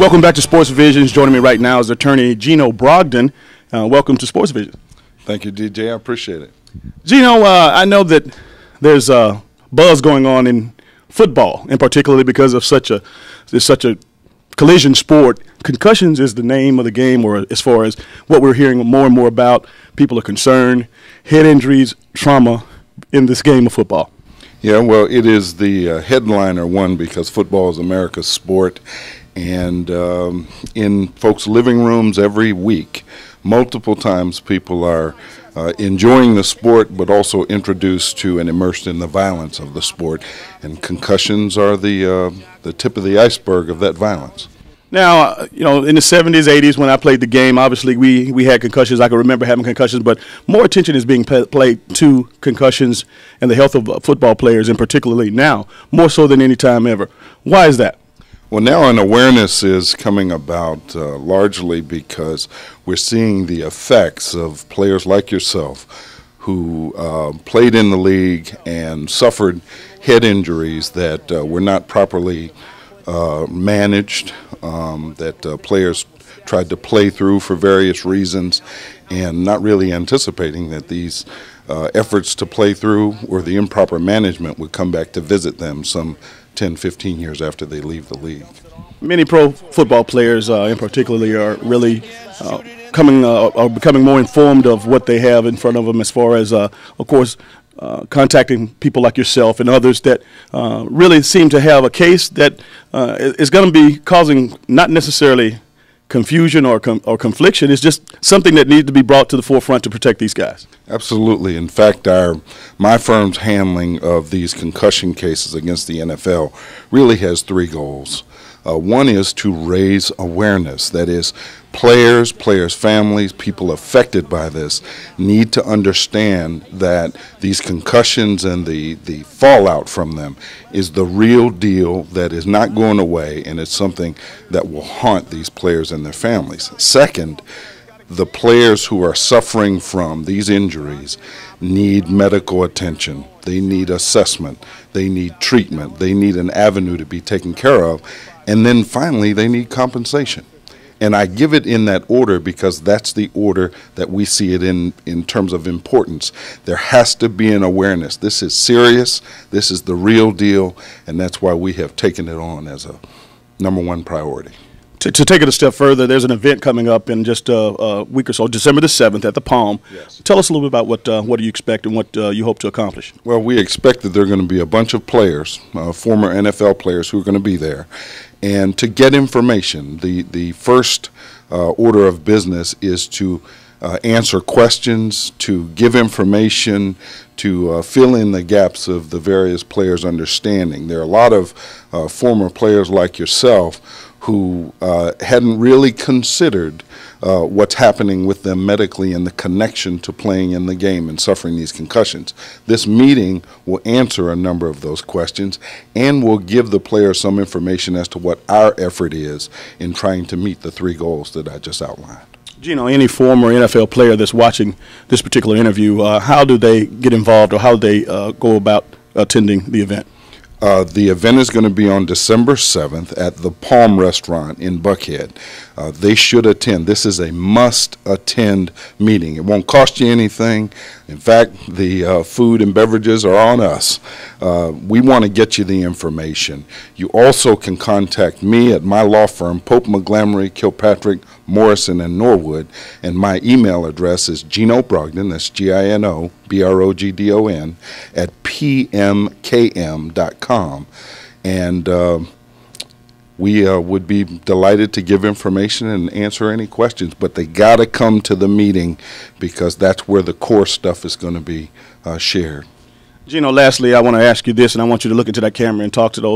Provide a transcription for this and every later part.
Welcome back to Sportsvisions. Joining me right now is attorney Gino Brogdon. Welcome to Sportsvisions. Thank you, DJ. I appreciate it. Gino, I know that there's a buzz going on in football, and particularly because of such a collision sport. Concussions is the name of the game, or as far as what we're hearing more and more about, people are concerned. Head injuries, trauma in this game of football. Yeah, well, it is the headliner one because football is America's sport. And in folks' living rooms every week, multiple times people are enjoying the sport but also introduced to and immersed in the violence of the sport. And concussions are the tip of the iceberg of that violence. Now, in the 70s, 80s, when I played the game, obviously we had concussions. I can remember having concussions, but more attention is being paid to concussions and the health of football players, and particularly now, more so than any time ever. Why is that? Well, now an awareness is coming about largely because we're seeing the effects of players like yourself who played in the league and suffered head injuries that were not properly managed, that players tried to play through for various reasons and not really anticipating that these efforts to play through or the improper management would come back to visit them some 10, 15 years after they leave the league. Many pro football players in particular are really becoming more informed of what they have in front of them as far as, of course, contacting people like yourself and others that really seem to have a case that is going to be causing not necessarily confusion or confliction. It's just something that needs to be brought to the forefront to protect these guys. Absolutely. In fact, my firm's handling of these concussion cases against the NFL really has three goals. One is to raise awareness. That is, players, families, people affected by this need to understand that these concussions and the fallout from them is the real deal that is not going away, and it's something that will haunt these players and their families. Second, the players who are suffering from these injuries need medical attention. They need assessment. They need treatment. They need an avenue to be taken care of. And then finally, they need compensation. And I give it in that order because that's the order that we see it in terms of importance. There has to be an awareness. This is serious. This is the real deal. And that's why we have taken it on as a #1 priority. To take it a step further, there's an event coming up in just a week or so, December the 7th at the Palm. Yes. Tell Tell us a little bit about what do you expect and what you hope to accomplish. Well, we expect that there are going to be a bunch of players, former NFL players who are going to be there. And to get information, the first order of business is to answer questions, to give information, to fill in the gaps of the various players' understanding. There are a lot of former players like yourself who hadn't really considered what's happening with them medically and the connection to playing in the game and suffering these concussions. This meeting will answer a number of those questions and will give the players some information as to what our effort is in trying to meet the three goals that I just outlined. Gino, any former NFL player that's watching this particular interview, how do they get involved or how do they go about attending the event? The event is going to be on December 7th at the Palm Restaurant in Buckhead. They should attend. This is a must-attend meeting. It won't cost you anything. In fact, the food and beverages are on us. We want to get you the information. You also can contact me at my law firm, Pope McGlamory, Kilpatrick, Morrison, and Norwood, and my email address is Gino Brogdon, that's GINO BROGDON, at pmkm.com. And we would be delighted to give information and answer any questions, but they got to come to the meeting because that's where the core stuff is going to be shared. Gino, lastly, I want to ask you this, and I want you to look into that camera and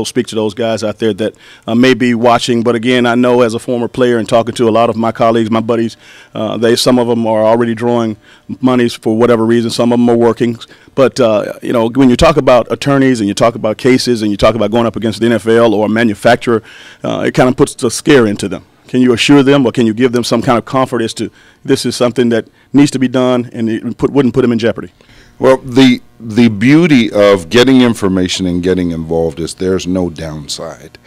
speak to those guys out there that may be watching. But again, I know as a former player and talking to a lot of my colleagues, my buddies, some of them are already drawing monies for whatever reason. Some of them are working. But when you talk about attorneys and you talk about cases and you talk about going up against the NFL or a manufacturer, it kind of puts the scare into them. Can you assure them or can you give them some kind of comfort as to this is something that needs to be done and it wouldn't put them in jeopardy? Well, the beauty of getting information and getting involved is there's no downside.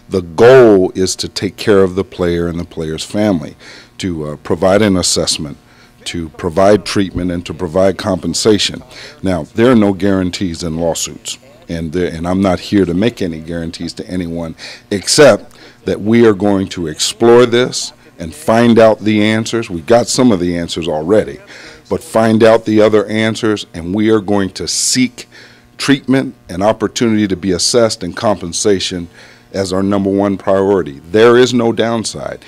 The goal is to take care of the player and the player's family, to provide an assessment, to provide treatment, and to provide compensation. Now, there are no guarantees in lawsuits, and I'm not here to make any guarantees to anyone, except that we are going to explore this and find out the answers. We've got some of the answers already, but find out the other answers, and we are going to seek treatment and opportunity to be assessed and compensation as our #1 priority. There is no downside.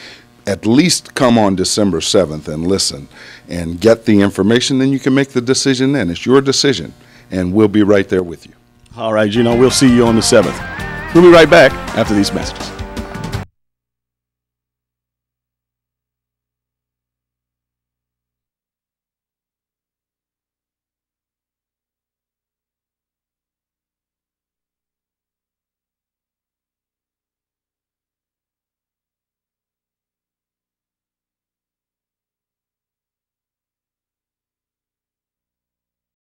At least come on December 7th and listen and get the information, then you can make the decision then. It's your decision, and we'll be right there with you. All right, Gino, we'll see you on the 7th. We'll be right back after these messages.